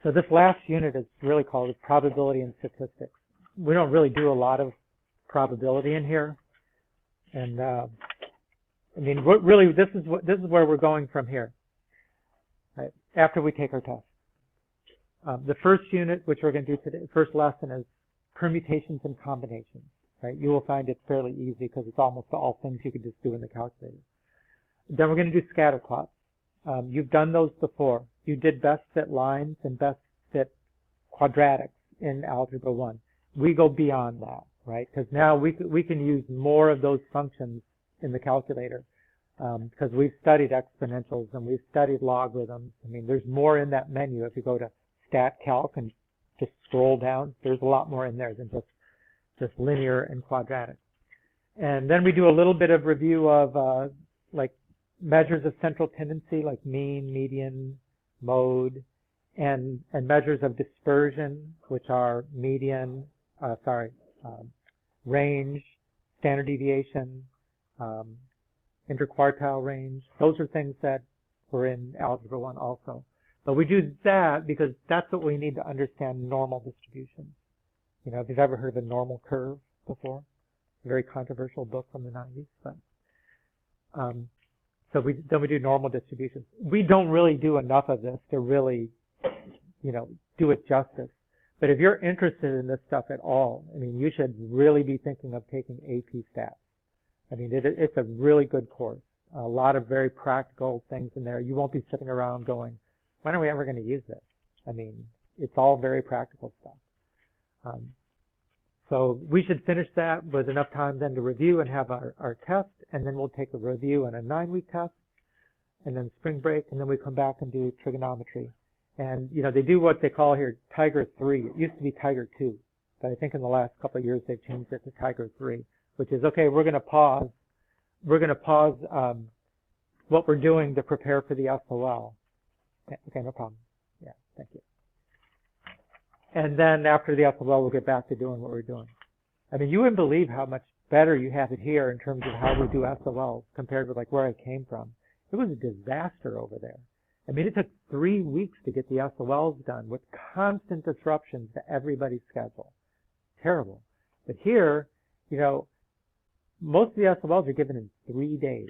So this last unit is really called probability and statistics. We don't really do a lot of probability in here, and I mean, really, this is where we're going from here. Right? After we take our test, the first unit, which we're going to do today, first lesson, is permutations and combinations. Right? You will find it fairly easy because it's almost all things you can just do in the calculator. Then we're going to do scatter plots. You've done those before. You did best fit lines and best fit quadratics in Algebra 1. We go beyond that, right? Because now we can use more of those functions in the calculator because we've studied exponentials and we've studied logarithms. I mean, there's more in that menu. If you go to Stat Calc and just scroll down, there's a lot more in there than just linear and quadratic. And then we do a little bit of review of like measures of central tendency, like mean, median, mode, and measures of dispersion, which are median, range, standard deviation, interquartile range. Those are things that were in Algebra 1 also. But we do that because that's what we need to understand normal distributions. You know, if you've ever heard of a normal curve before, a very controversial book from the 90s. But so then we do normal distributions. We don't really do enough of this to really, you know, do it justice. But if you're interested in this stuff at all, I mean, you should really be thinking of taking AP Stats. I mean, it's a really good course. A lot of very practical things in there. You won't be sitting around going, when are we ever going to use this? I mean, it's all very practical stuff. So we should finish that with enough time then to review and have our test, and then we'll take a review and a 9-week test, and then spring break, and then we come back and do trigonometry. And, you know, they do what they call here Tiger 3. It used to be Tiger 2, but I think in the last couple of years they've changed it to Tiger 3, which is, okay, we're going to pause. We're going to pause what we're doing to prepare for the SOL. Okay, no problem. Yeah, thank you. And then after the SOL, we'll get back to doing what we're doing. I mean, you wouldn't believe how much better you have it here in terms of how we do SOL compared with like where I came from. It was a disaster over there. I mean, it took 3 weeks to get the SOLs done with constant disruptions to everybody's schedule. Terrible. But here, you know, most of the SOLs are given in 3 days.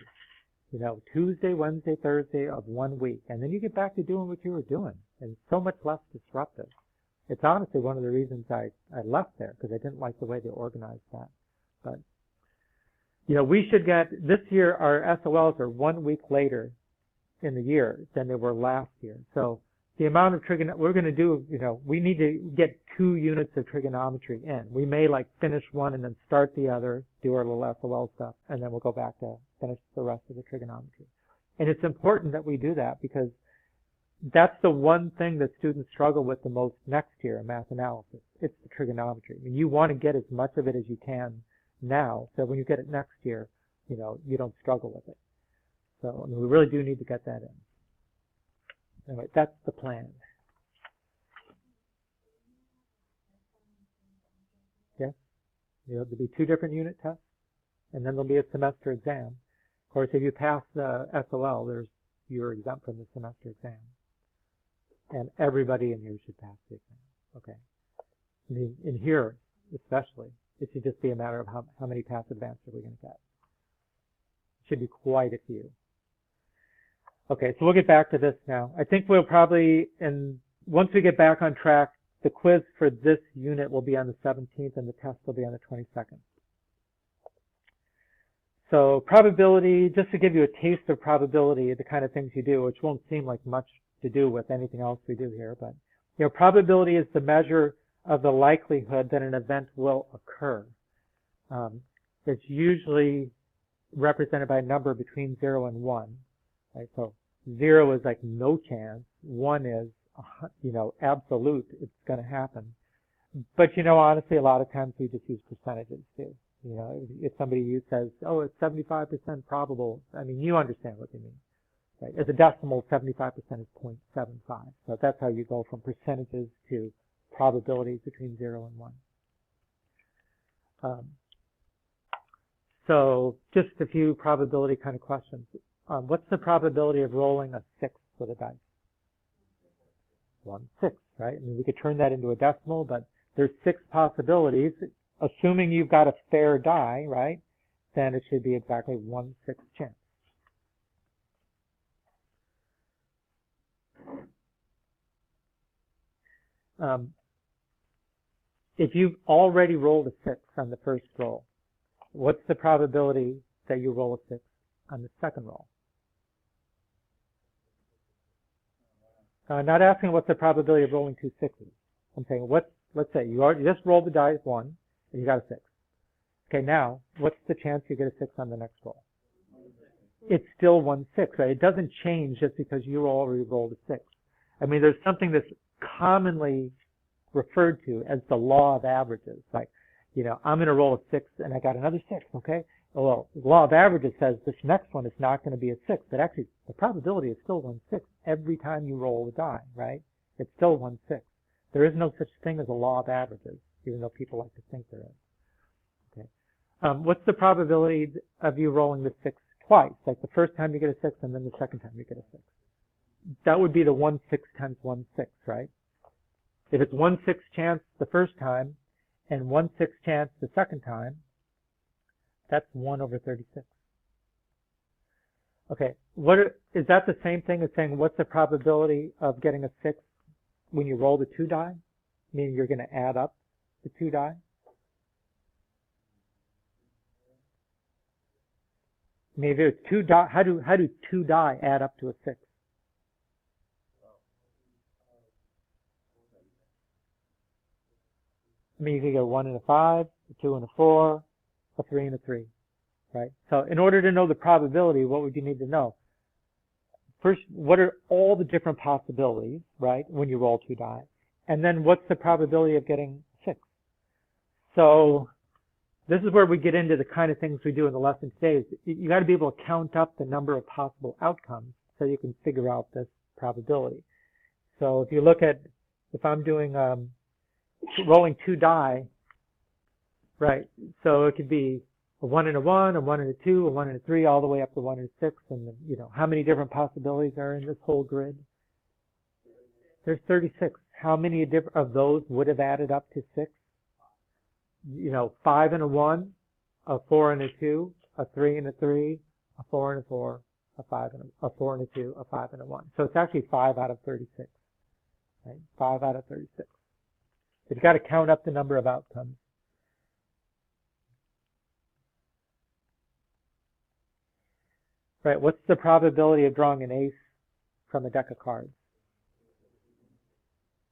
You know, Tuesday, Wednesday, Thursday of 1 week. And then you get back to doing what you were doing. And so much less disruptive. It's honestly one of the reasons I left there, because I didn't like the way they organized that. But, you know, we should get, this year our SOLs are 1 week later in the year than they were last year. So the amount of trigonometry, we're going to do, you know, we need to get 2 units of trigonometry in. We may like finish one and then start the other, do our little SOL stuff, and then we'll go back to finish the rest of the trigonometry. And it's important that we do that because that's the one thing that students struggle with the most next year in math analysis. It's the trigonometry. I mean, you want to get as much of it as you can now, so when you get it next year, you know, you don't struggle with it. So, I mean, we really do need to get that in. Anyway, that's the plan. Yes? You know, there'll be 2 different unit tests, and then there'll be a semester exam. Of course, if you pass the SOL, you're exempt from the semester exam. And everybody in here should pass the exam. Okay. I mean, in here, especially, it should just be a matter of how many pass advanced are we going to get. It should be quite a few. Okay, so we'll get back to this now. I think we'll probably, once we get back on track, the quiz for this unit will be on the 17th and the test will be on the 22nd. So probability, just to give you a taste of probability, the kind of things you do, which won't seem like much to do with anything else we do here, but you know, probability is the measure of the likelihood that an event will occur. It's usually represented by a number between 0 and 1. Right? So 0 is like no chance. 1 is, you know, absolute. It's going to happen. But, you know, honestly, a lot of times we just use percentages too. You know, if somebody says, oh, it's 75% probable, I mean, you understand what they mean. Right? As a decimal, 75% is 0.75. So that's how you go from percentages to probabilities between 0 and 1. So just a few probability kind of questions. What's the probability of rolling a 6 with a dice? 1/6, right? I mean, we could turn that into a decimal, but there's 6 possibilities. Assuming you've got a fair die, right, then it should be exactly 1/6 chance. If you've already rolled a 6 on the first roll, what's the probability that you roll a 6 on the second roll? I'm not asking what's the probability of rolling 2 6s. I'm saying let's say you just rolled the dice 1 and you got a 6. Okay, now what's the chance you get a 6 on the next roll? It's still 1/6, right? It doesn't change just because you already rolled a 6. I mean, there's something that's commonly referred to as the law of averages. Like, I'm going to roll a 6 and I got another 6, okay? Well, the law of averages says this next one is not going to be a 6, but actually the probability is still 1/6 every time you roll a die, right? It's still 1/6. There is no such thing as a law of averages, even though people like to think there is. Okay. What's the probability of you rolling the 6 twice? Like the first time you get a 6 and then the second time you get a 6. That would be the 1/6 times 1/6, right? If it's 1/6 chance the first time and 1/6 chance the second time, that's 1/36. Okay, is that the same thing as saying what's the probability of getting a 6 when you roll the 2 die? Meaning you're going to add up the 2 die? Maybe it's 2 die. How do 2 die add up to a 6? I mean, you could get a 1 and a 5, a 2 and a 4, a 3 and a 3, right? So in order to know the probability, what would you need to know? First, what are all the different possibilities, right, when you roll 2 die? And then what's the probability of getting 6? So this is where we get into the kind of things we do in the lesson today. You got to be able to count up the number of possible outcomes so you can figure out this probability. So if you look at, if I'm doing rolling 2 die, right? So it could be a 1 and a 1, a 1 and a 2, a 1 and a 3, all the way up to 1 and a 6. And how many different possibilities are in this whole grid? There's 36. How many of those would have added up to 6? 5 and a 1, a 4 and a 2, a 3 and a 3, a 4 and a 4, a 4 and a 2, a 5 and a 1. So it's actually 5 out of 36. Right? 5 out of 36. So you've got to count up the number of outcomes. Right, what's the probability of drawing an ace from a deck of cards?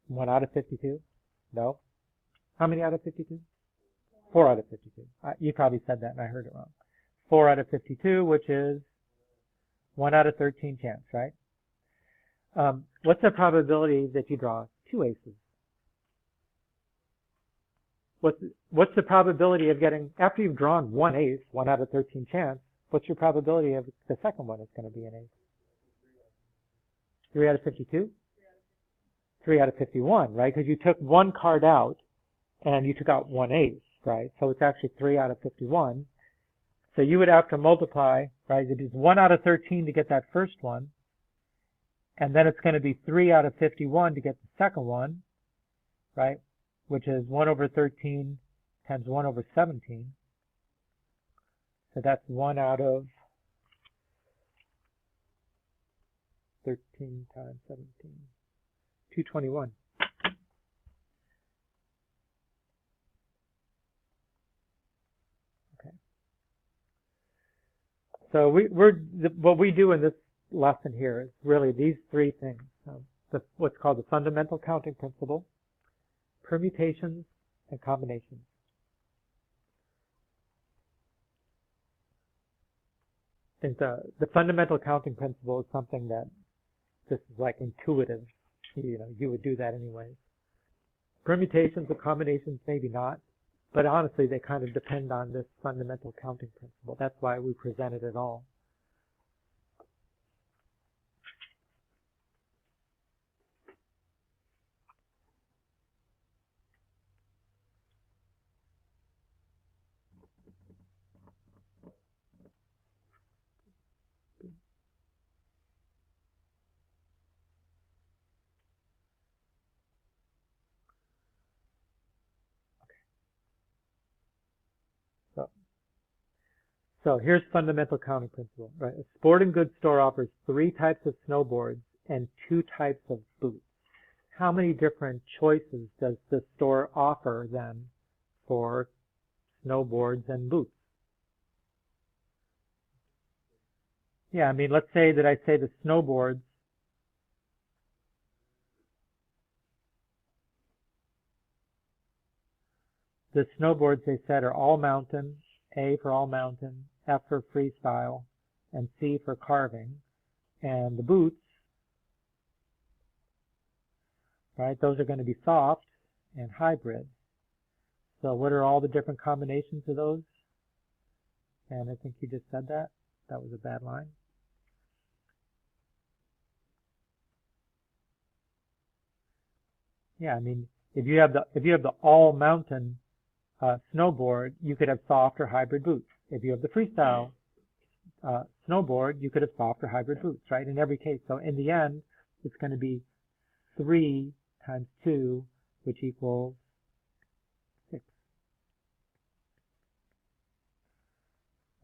1 out of 52? No. How many out of 52? 4 out of 52. You probably said that and I heard it wrong. 4 out of 52, which is 1 out of 13 chance, right? What's the probability that you draw 2 aces? What's the probability of getting, after you've drawn 1 ace, 1 out of 13 chance, what's your probability of the second one is going to be an ace? 3 out of 52? 3 out of 51, right? Because you took 1 card out and you took out 1 ace, right? So it's actually 3 out of 51. So you would have to multiply, right? It is 1 out of 13 to get that first one. And then it's going to be 3 out of 51 to get the second one, right? Which is 1 over 13 times 1 over 17. So that's 1 out of 13 times 17. 221. Okay. So what we do in this lesson here is really these 3 things. What's called the fundamental counting principle, permutations, and combinations. And the fundamental counting principle is something that this is like intuitive. You would do that anyways. Permutations or combinations, maybe not. But honestly, they kind of depend on this fundamental counting principle. That's why we presented it all. So here's fundamental counting principle, right? A sporting goods store offers 3 types of snowboards and 2 types of boots. How many different choices does the store offer then for snowboards and boots? Yeah, I mean, let's say that I say the snowboards they said are all mountain, A for all mountain, F for freestyle, and C for carving. And the boots, right, those are going to be soft and hybrid. So what are all the different combinations of those? And I think you just said that. That was a bad line. Yeah, I mean, if you have the all mountain snowboard, you could have soft or hybrid boots. If you have the freestyle snowboard, you could have soft or hybrid boots, right? In every case. So in the end, it's going to be 3 times 2, which equals 6.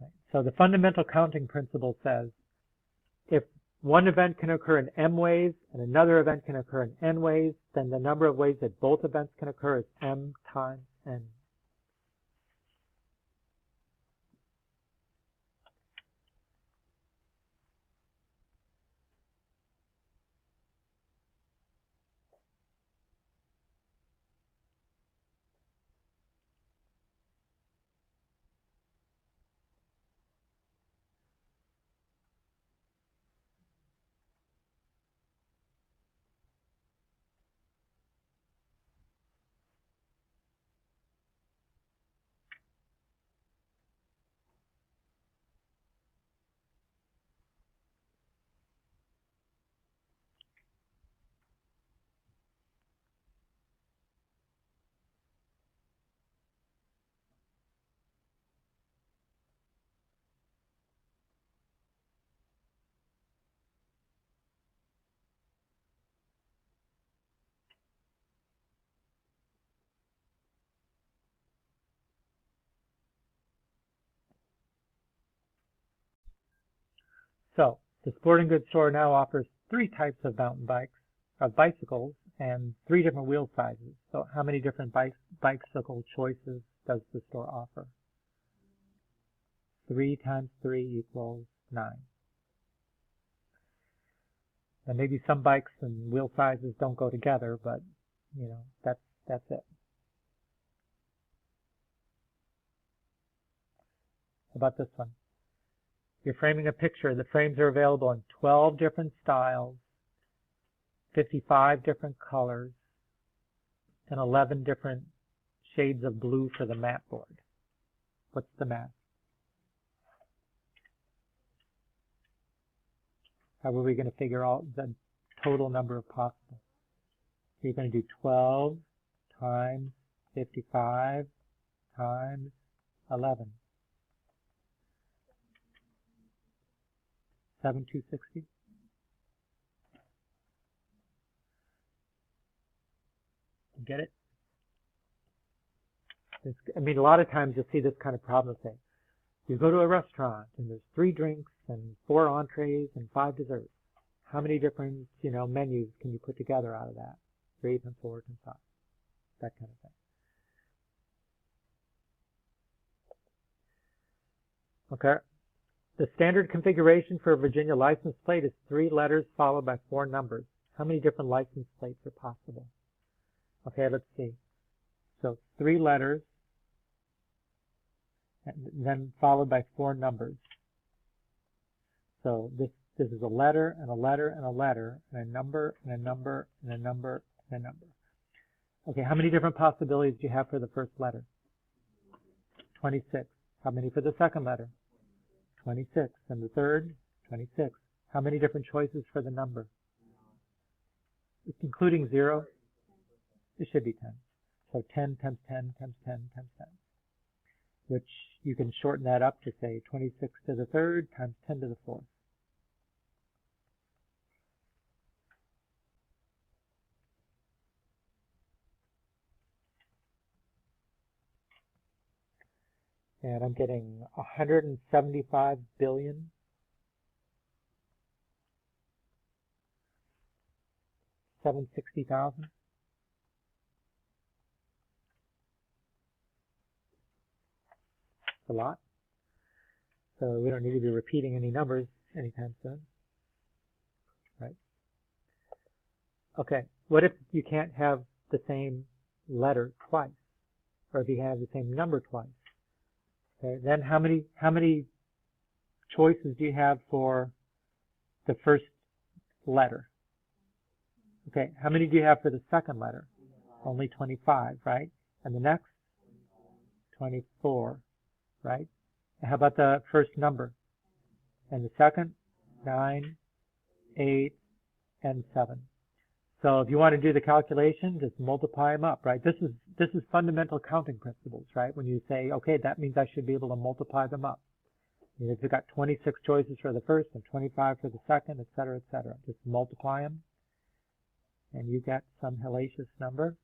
Right? So the fundamental counting principle says if one event can occur in m ways and another event can occur in n ways, then the number of ways that both events can occur is m times n. So the sporting goods store now offers 3 types of mountain bicycles, and 3 different wheel sizes. So how many different bicycle choices does the store offer? 3 times 3 equals 9. And maybe some bikes and wheel sizes don't go together, but you know, that's it. How about this one? You're framing a picture. The frames are available in 12 different styles, 55 different colors, and 11 different shades of blue for the mat board. What's the math? How are we going to figure out the total number of possible? So you're going to do 12 times 55 times 11. 7,260. Get it? I mean, a lot of times you'll see this kind of problem. Say, you go to a restaurant and there's 3 drinks and 4 entrees and 5 desserts. How many different, menus can you put together out of that? 3 and 4 and 5. That kind of thing. Okay. The standard configuration for a Virginia license plate is 3 letters followed by 4 numbers. How many different license plates are possible? Okay, let's see. So 3 letters, and then followed by 4 numbers. So this is a letter and a letter and a letter and a number and a number and a number and a number. Okay, how many different possibilities do you have for the first letter? 26. How many for the second letter? 26. And the third? 26. How many different choices for the number? Including 0? It should be 10. So 10 times 10 times 10 times 10. Which you can shorten that up to say 26 to the third times 10 to the fourth. and I'm getting 175 billion 760,000. A lot. So we don't need to be repeating any numbers anytime soon. Right? Okay. What if you can't have the same letter twice? Or if you have the same number twice? Okay. Then how many choices do you have for the first letter? Okay. How many do you have for the second letter? Only 25, right? And the next? 24, right? And how about the first number? And the second? 9, 8, and 7. So if you want to do the calculation, just multiply them up, right? This is fundamental counting principles, right? When you say, okay, that means I should be able to multiply them up. If you've got 26 choices for the first and 25 for the second, et cetera, just multiply them, and you get some hellacious number.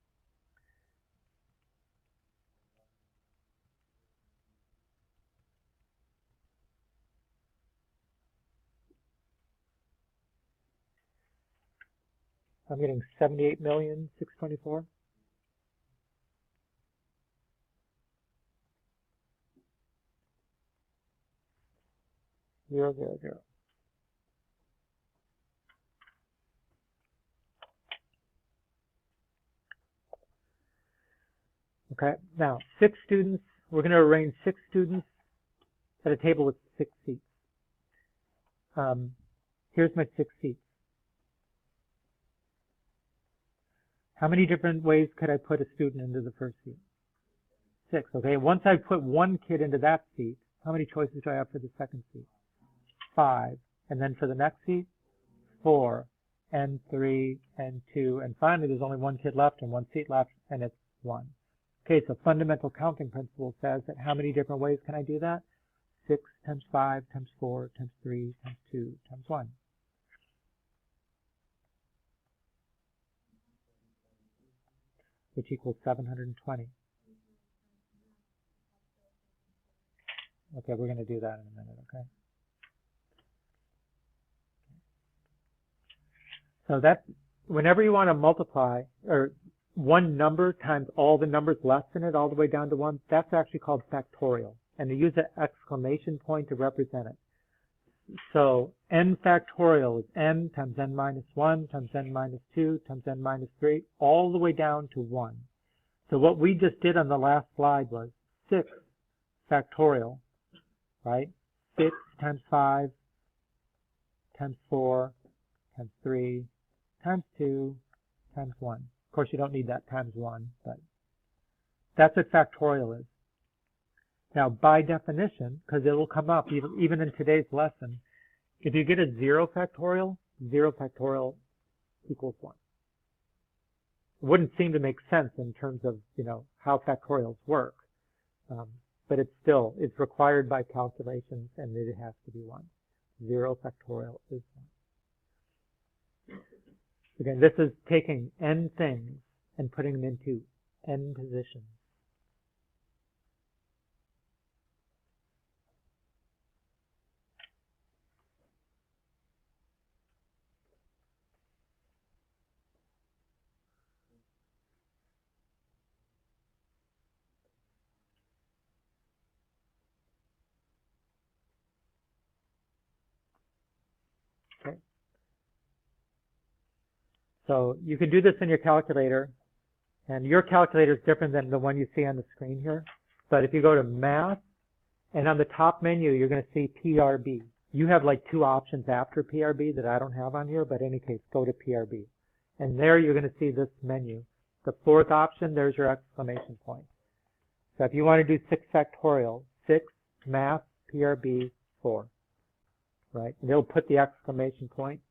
I'm getting 78,624,000. 0, 0, 0. Okay, now 6 students. We're going to arrange 6 students at a table with 6 seats. Here's my 6 seats. How many different ways could I put a student into the first seat? 6. Okay, once I put one kid into that seat, how many choices do I have for the second seat? 5. And then for the next seat? 4. And 3 and 2. And finally, there's only one kid left and one seat left, and it's 1. Okay, so fundamental counting principle says that how many different ways can I do that? 6 times 5 times 4 times 3 times 2 times 1. Which equals 720. Okay, we're going to do that in a minute, okay? So that's, whenever you want to multiply, or one number times all the numbers less than it, all the way down to 1, that's actually called factorial. And they use an exclamation point to represent it. So n factorial is n times n minus 1 times n minus 2 times n minus 3, all the way down to 1. So what we just did on the last slide was 6 factorial, right? 6 times 5 times 4 times 3 times 2 times 1. Of course, you don't need that times 1, but that's what factorial is. Now, by definition, because it will come up even in today's lesson, if you get a 0 factorial equals 1. It wouldn't seem to make sense in terms of, how factorials work. But it's required by calculations, and it has to be 1. 0 factorial is 1. Again, this is taking n things and putting them into n positions. Okay. So you can do this in your calculator, and your calculator is different than the one you see on the screen here. But if you go to Math, and on the top menu, you're going to see PRB. You have like 2 options after PRB that I don't have on here, but in any case, go to PRB. And there you're going to see this menu. The 4th option, there's your exclamation point. So if you want to do 6 factorial, 6, Math, PRB, 4. Right? And it'll put the exclamation point.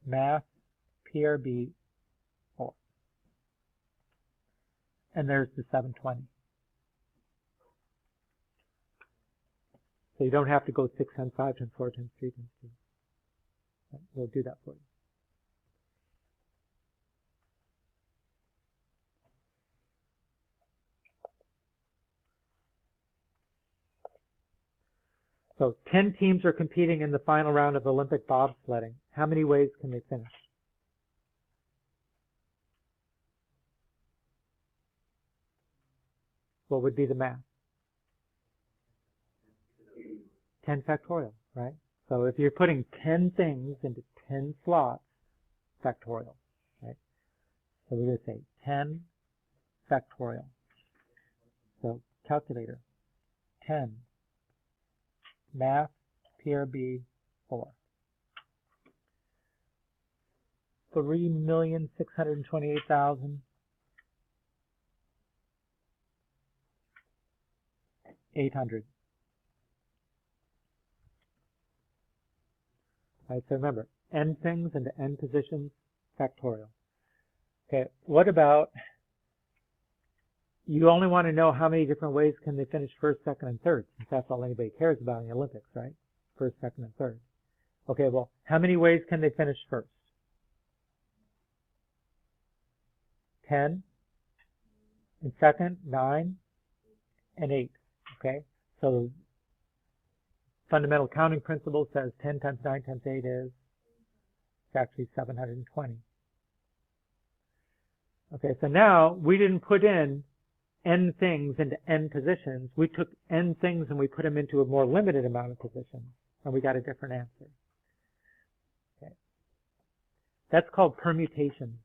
Math, PRB, 4. And there's the 720. So you don't have to go 6 times 5 times 4 times 3 times 2. Right? We'll do that for you. So 10 teams are competing in the final round of Olympic bobsledding. How many ways can they finish? What would be the math? 10 factorial, right? So if you're putting 10 things into 10 slots, factorial, right? So we're going to say 10 factorial. So calculator, 10, math, PRB, 4. 3,628,800. Right, so remember, n things into n positions, factorial. Okay, what about, you only want to know how many different ways can they finish first, second, and third, since that's all anybody cares about in the Olympics, right? First, second, and third. Okay, well, how many ways can they finish first? 10, and second, 9, and 8, okay? So fundamental counting principle says 10 times 9 times 8 is, it's actually 720. Okay, so now we didn't put in n things into n positions. We took n things and we put them into a more limited amount of positions, and we got a different answer. Okay. That's called permutation.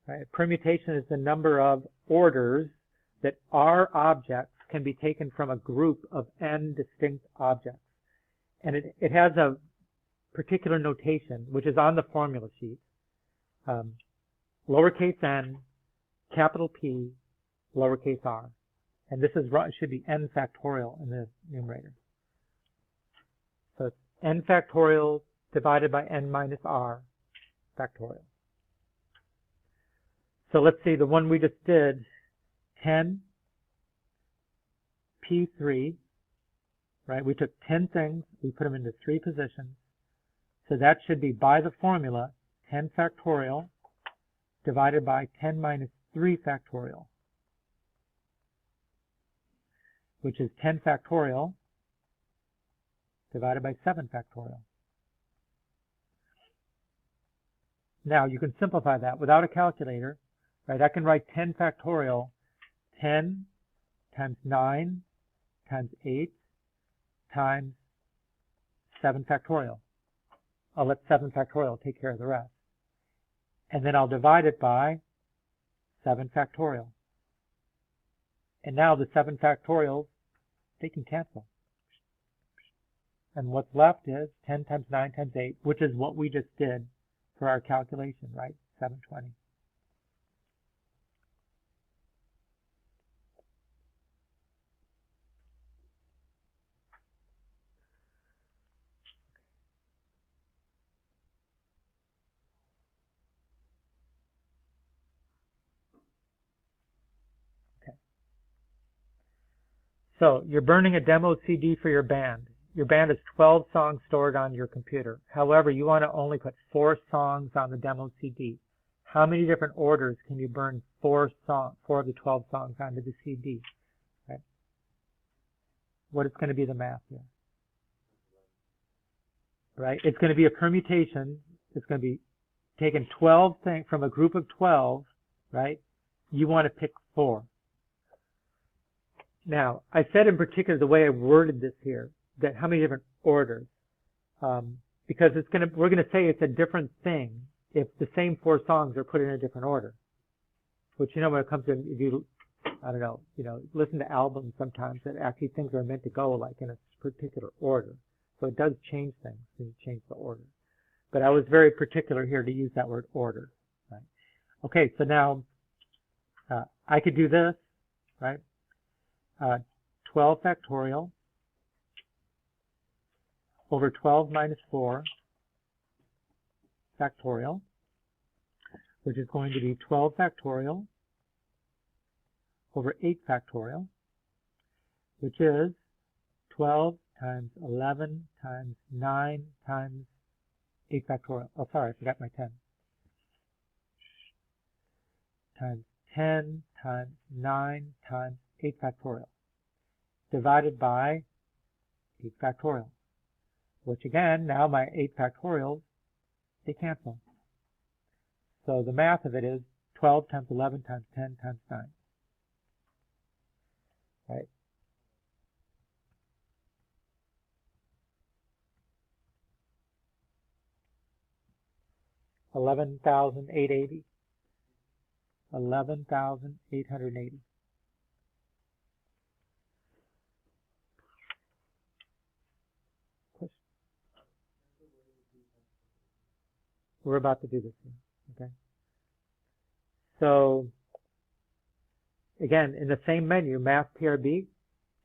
Right? Permutation is the number of orders that our objects can be taken from a group of n distinct objects. And it has a particular notation, which is on the formula sheet. Lowercase n, capital P, lowercase r. And this is, it should be n factorial in the numerator. So it's n factorial divided by n minus r factorial. So let's see, the one we just did, 10 P3, right? We took 10 things, we put them into 3 positions. So that should be, by the formula, 10 factorial divided by 10 minus 3 factorial, which is 10 factorial divided by 7 factorial. Now, you can simplify that without a calculator, right? I can write 10 factorial, 10 times 9 times 8 times 7 factorial. I'll let 7 factorial take care of the rest. And then I'll divide it by 7 factorial. And now the 7 factorials, they can cancel. And what's left is 10 times 9 times 8, which is what we just did for our calculation, right? 720. So you're burning a demo CD for your band. Your band has 12 songs stored on your computer. However, you want to only put 4 songs on the demo CD. How many different orders can you burn 4 of the 12 songs onto the CD? Right? What is going to be the math here? Right? It's going to be a permutation. It's going to be taking 12 things from a group of 12, right? You want to pick 4. Now, I said in particular the way I worded this here, that how many different orders, because we're going to say it's a different thing if the same 4 songs are put in a different order. Which, you know, when it comes to, if you, I don't know, listen to albums sometimes that actually things are meant to go like in a particular order. So it does change things when you change the order. But I was very particular here to use that word order. Right? Okay, so now I could do this, right? 12 factorial over 12 minus 4 factorial, which is going to be 12 factorial over 8 factorial, which is 12 times 11 times 9 times 8 factorial. Oh, sorry, I forgot my 10. Times 10 times 9 times 8 factorial. Divided by 8 factorial. Which again, now my 8 factorials, they cancel. So the math of it is 12 times 11 times 10 times 9. Right? $11,880. 11,880. We're about to do this one, okay? So, again, in the same menu, Math PRB,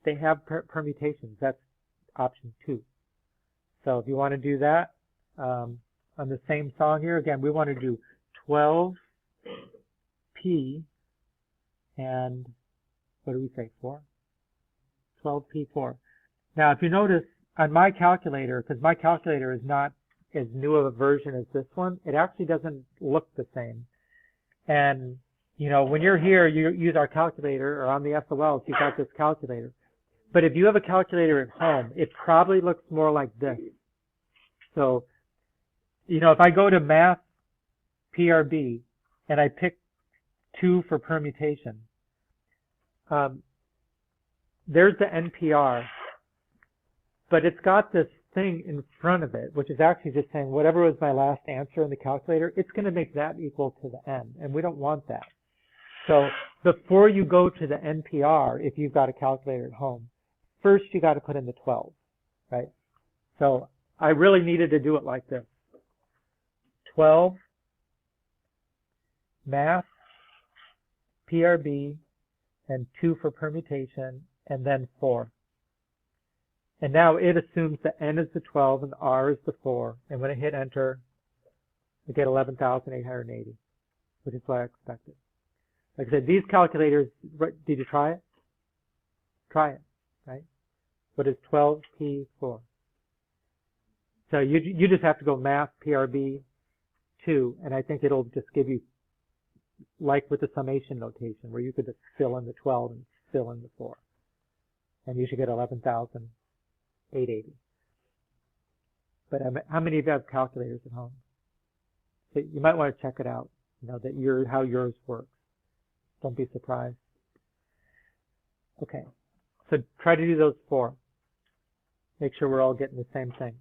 they have permutations. That's option 2. So if you want to do that, on the same song here, again, we want to do 12P and, what do we say, 4? 12P4. Now, if you notice, on my calculator, because my calculator is not as new of a version as this one, it actually doesn't look the same. And, you know, when you're here, you use our calculator, or on the SOLs, you've got this calculator. But if you have a calculator at home, it probably looks more like this. So, you know, if I go to Math PRB and I pick 2 for permutation, there's the NPR, but it's got this thing in front of it, which is actually just saying whatever was my last answer in the calculator, it's going to make that equal to the N, and we don't want that. So before you go to the NPR, if you've got a calculator at home, first you got to put in the 12, right? So I really needed to do it like this. 12, Math, PRB, and 2 for permutation, and then 4. And now it assumes the N is the 12 and the R is the 4. And when I hit enter, I get 11,880, which is what I expected. Like I said, these calculators, did you try it? Try it, right? What is 12P4? So you just have to go Math PRB 2, and I think it'll just give you, like with the summation notation, where you could just fill in the 12 and fill in the 4. And you should get 11,880. But how many of you have calculators at home? So you might want to check it out, you know, that how yours works. Don't be surprised. Okay, so try to do those 4. Make sure we're all getting the same thing.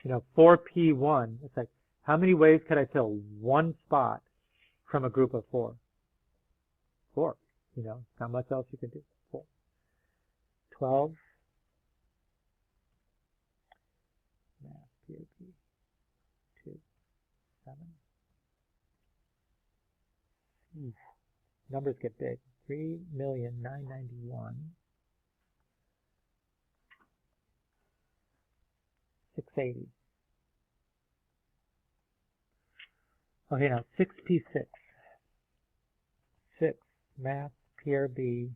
You know, 4P1, it's like, how many ways could I fill one spot from a group of 4? 4, you know, how much else you can do? 4. 12. Math, PAP, 2, 7. Numbers get big. 3,991,680. Okay, now 6P6. 6, Math, PRB,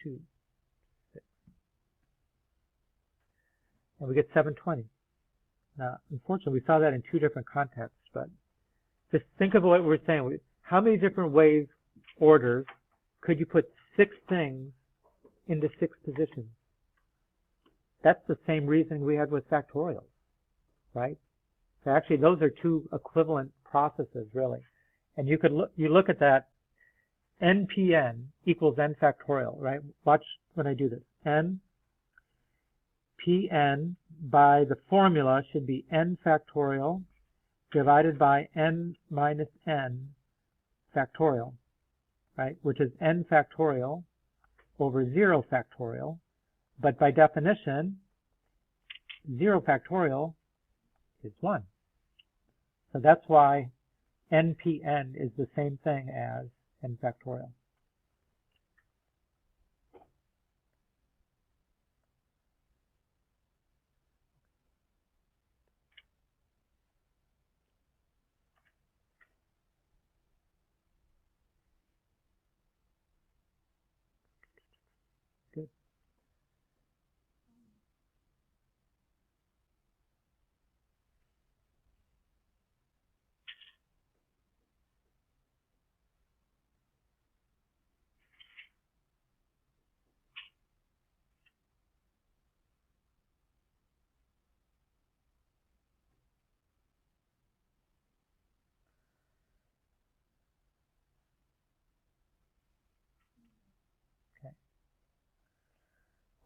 2, 6. And we get 720. Now, unfortunately, we saw that in 2 different contexts, but just think of what we're saying. How many different ways, orders, could you put 6 things into 6 positions? That's the same reason we had with factorials, right? So actually, those are 2 equivalent processes, really. And you could look at that. NPN equals n factorial, right? Watch when I do this. N Pn by the formula should be n factorial divided by n minus n factorial, right? Which is n factorial over 0 factorial. But by definition, 0 factorial is 1. So that's why NPN is the same thing as n factorial. Good.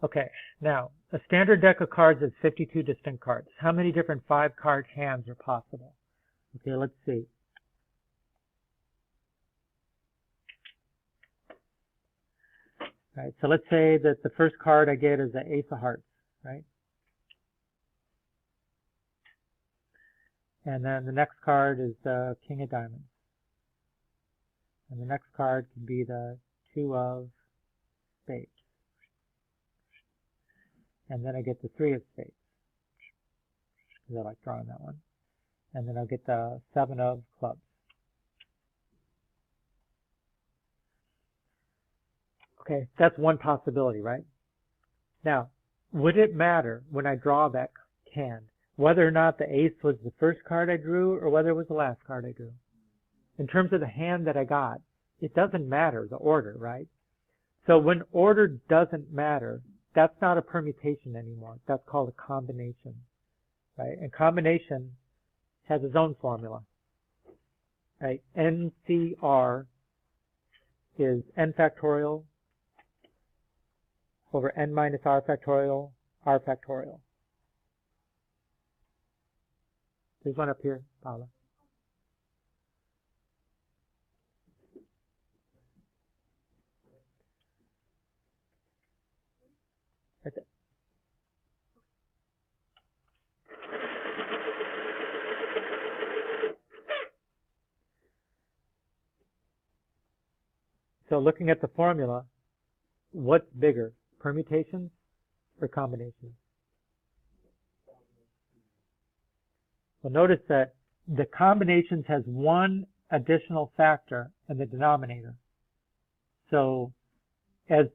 Okay, now, a standard deck of cards is 52 distinct cards. How many different 5-card hands are possible? Okay, let's see. All right, so let's say that the first card I get is the Ace of Hearts, right? And then the next card is the King of Diamonds. And the next card can be the 2 of Spades. And then I get the 3 of Spades, because I like drawing that one. And then I'll get the 7 of Clubs. Okay, that's one possibility, right? Now, would it matter when I draw that hand whether or not the ace was the first card I drew or whether it was the last card I drew? In terms of the hand that I got, it doesn't matter, the order, right? So when order doesn't matter, that's not a permutation anymore. That's called a combination, right? And combination has its own formula, right? NCR is n factorial over n minus r factorial, r factorial. There's one up here, Paula. Right there. So looking at the formula, what's bigger, permutations or combinations? Well, notice that the combinations has one additional factor in the denominator. So as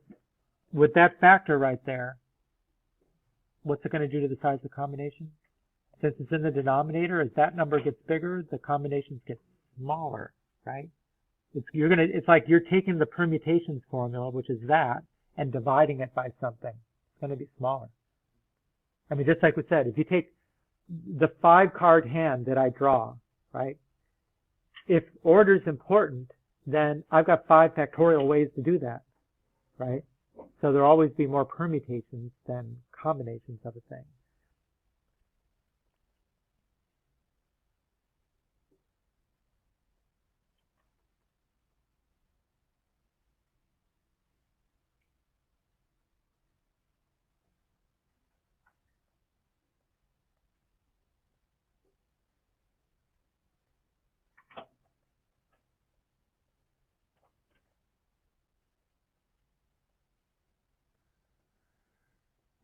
with that factor right there, what's it going to do to the size of the combination? Since it's in the denominator, as that number gets bigger, the combinations get smaller, right? It's like you're taking the permutations formula, which is that, and dividing it by something. It's going to be smaller. I mean, just like we said, if you take the 5-card hand that I draw, right? If order is important, then I've got 5 factorial ways to do that, right? So there'll always be more permutations than combinations of a thing.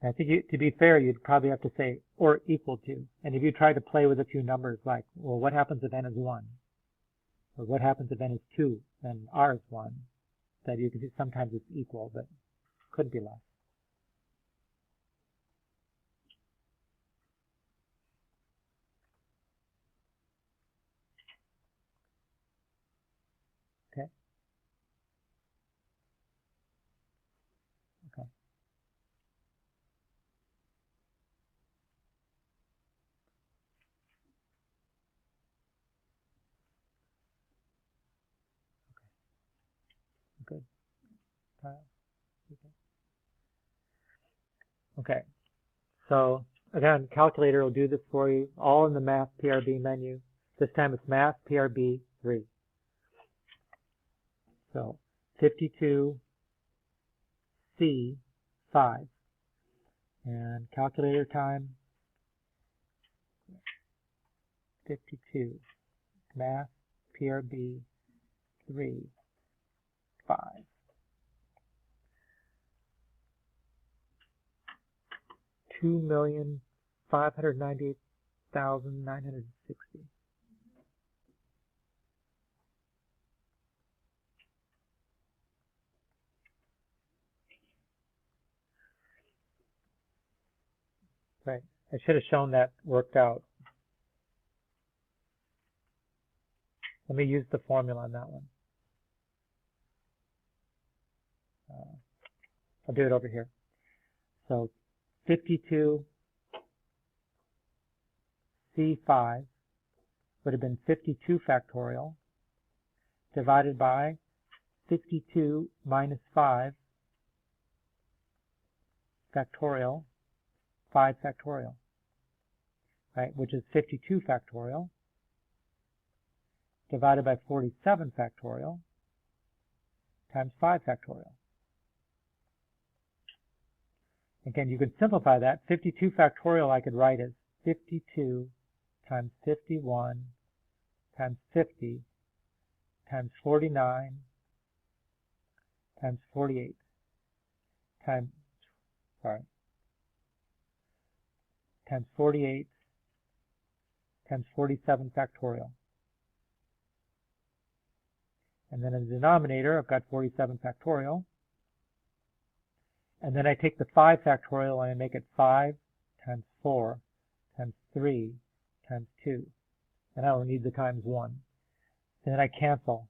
I think to be fair, you'd probably have to say or equal to. And if you try to play with a few numbers like, well, what happens if n is 1? Or what happens if n is 2 and r is 1? That you can see sometimes it's equal, but could be less. Okay? Okay. Good. Okay. So again, calculator will do this for you, all in the Math PRB menu. This time it's Math PRB 3. So 52 C 5 and calculator time 52 Math PRB 3 5. $2,598,960. Right. I should have shown that worked out. Let me use the formula on that one. I'll do it over here. So 52 C5 would have been 52 factorial divided by 52 minus 5 factorial, 5 factorial, right, which is 52 factorial divided by 47 factorial times 5 factorial. Again, you can simplify that. 52 factorial I could write as 52 times 51 times 50 times 49 times 48 times 48 times 47 factorial. And then in the denominator, I've got 47 factorial. And then I take the 5 factorial and I make it 5 times 4 times 3 times 2. And I don't need the times 1. And then I cancel.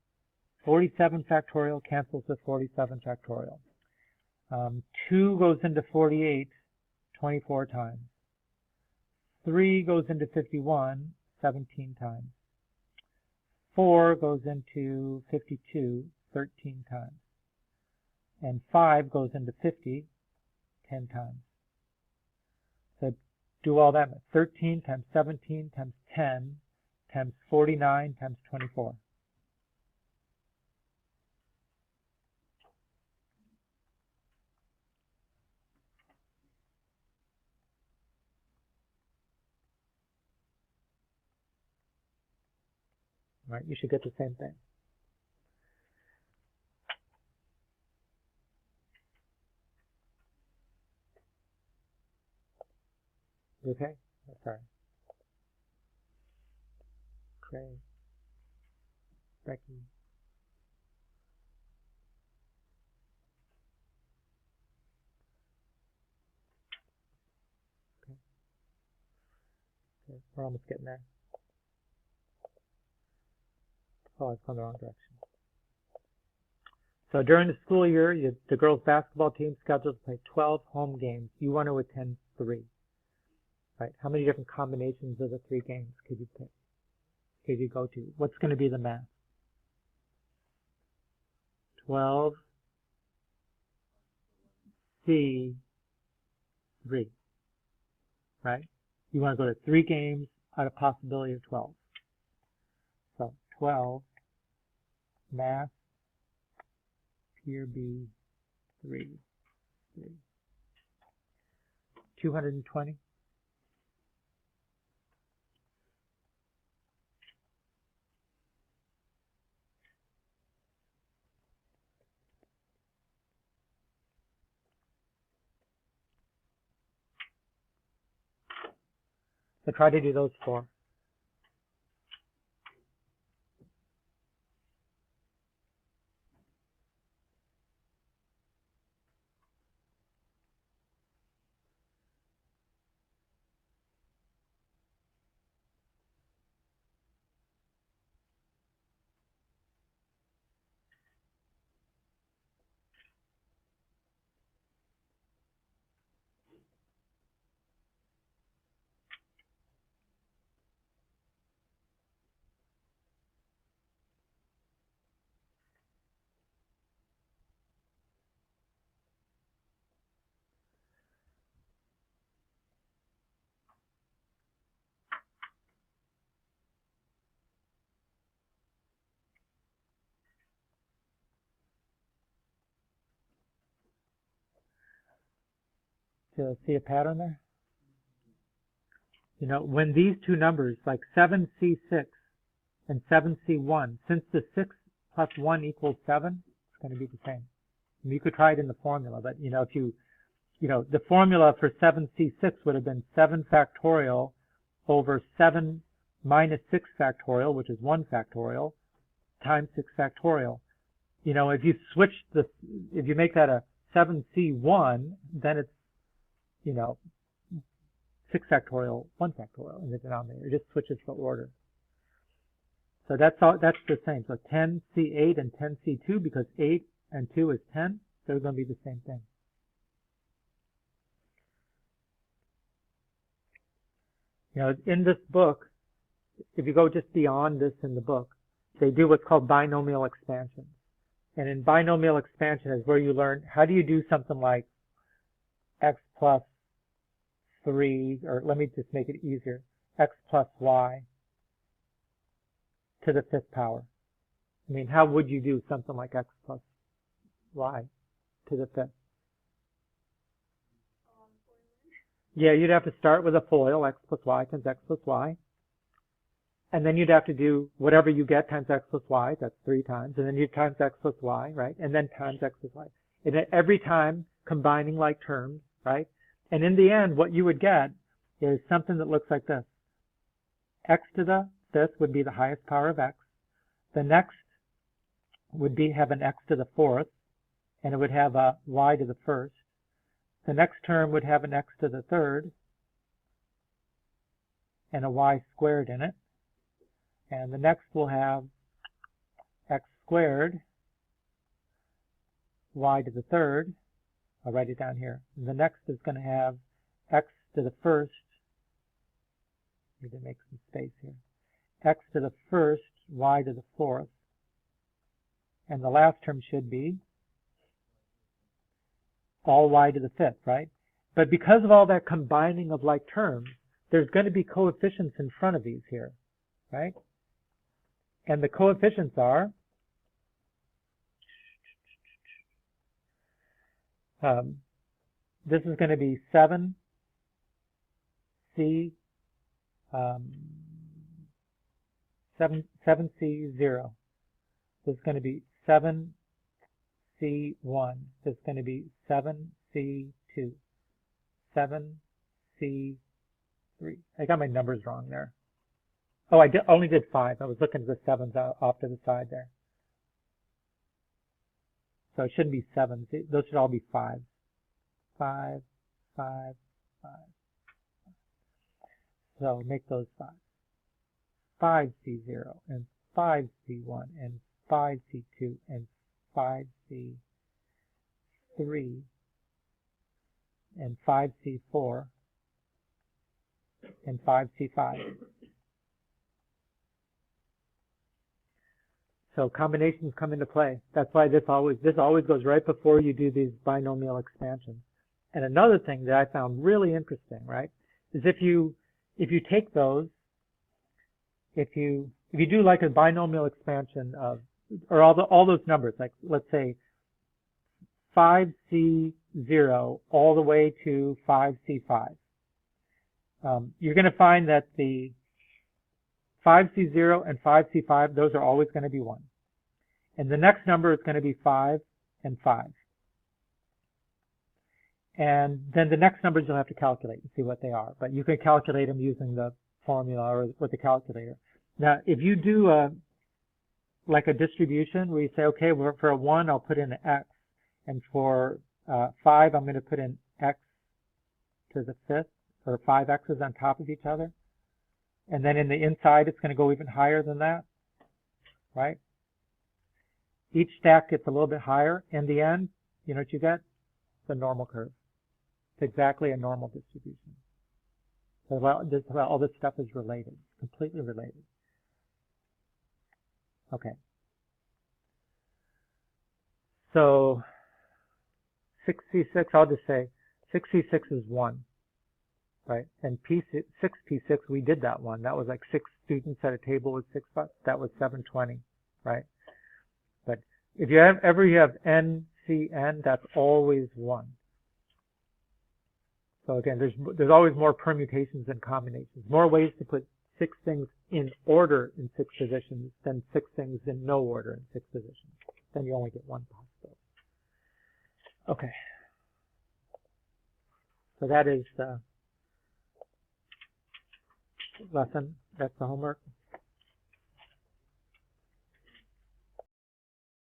47 factorial cancels with 47 factorial. 2 goes into 48 24 times. 3 goes into 51 17 times. 4 goes into 52 13 times. And 5 goes into 50 10 times. So do all that. 13 times 17 times 10 times 49 times 24. Right, you should get the same thing. Okay? Oh, sorry. Craig. Becky. Okay. Okay, we're almost getting there. Oh, I've gone the wrong direction. So during the school year, the girls' basketball team is scheduled to play 12 home games. You want to attend 3. Right? How many different combinations of the 3 games could you pick? Could you go to? What's going to be the math? 12 C 3. Right? You want to go to 3 games out of possibility of 12. So 12 math Tier B 3. 220. So try to do those 4. To see a pattern there? You know, when these two numbers, like 7C6 and 7C1, since the 6 plus 1 equals 7, it's going to be the same. And you could try it in the formula, but you know, if you know, the formula for 7C6 would have been 7 factorial over 7 minus 6 factorial, which is 1 factorial, times 6 factorial. You know, if you switch if you make that a 7C1, then it's, you know, 6 factorial, 1 factorial in the denominator. It just switches the order. So that's the same. So 10C8 and 10C2, because 8 and 2 is 10, they're going to be the same thing. You know, in this book, if you go just beyond this in the book, they do what's called binomial expansion. And in binomial expansion is where you learn how do you do something like x plus 3, or let me just make it easier, x plus y to the 5th power. I mean, how would you do something like x plus y to the 5th? Yeah, you'd have to start with a FOIL, x plus y times x plus y. And then you'd have to do whatever you get times x plus y, that's 3 times. And then you times x plus y, right? And then times x plus y. And every time combining like terms, right? And in the end, what you would get is something that looks like this. X to the 5th would be the highest power of x. The next would have an x to the 4th, and it would have a y to the 1st. The next term would have an x to the 3rd, and a y squared in it. And the next will have x squared, y to the 3rd. I'll write it down here. And the next is going to have x to the 1st. Need to make some space here. X to the 1st, y to the 4th. And the last term should be all y to the 5th, right? But because of all that combining of like terms, there's going to be coefficients in front of these here, right? And the coefficients are this is going to be 7C 7C0. This is going to be 7C1. This is going to be 7C2. 7C3. I got my numbers wrong there. Oh, I only did 5. I was looking at the 7s off to the side there. So it shouldn't be 7s. Those should all be 5s. 5, 5, 5. So make those 5. 5C0 and 5C1 and 5C2 and 5C3 and 5C4 and 5C5. So combinations come into play. That's why this always goes right before you do these binomial expansions. And another thing that I found really interesting, right, is if you take those, if you do like a binomial expansion of, or all those numbers, like let's say 5C0 all the way to 5C5, you're going to find that the 5C0 and 5C5, those are always going to be 1. And the next number is going to be 5 and 5. And then the next numbers you'll have to calculate and see what they are. But you can calculate them using the formula or with the calculator. Now, if you do like a distribution where you say, okay, for a 1, I'll put in an x. And for 5, I'm going to put in x to the 5th, or 5 x's on top of each other. And then in the inside, it's going to go even higher than that, right? Each stack gets a little bit higher. In the end, you know what you get? The normal curve. It's exactly a normal distribution. So all this stuff is related, completely related. Okay. So 6C6, I'll just say 6C6 is 1. Right, and 6P6, we did that one. That was like 6 students at a table with 6 bucks. That was 720, right? But if you ever have NCN, that's always 1. So again, there's always more permutations and combinations, more ways to put 6 things in order in 6 positions than 6 things in no order in 6 positions. Then you only get 1 possibility. Okay. So that is the lesson. That's the homework.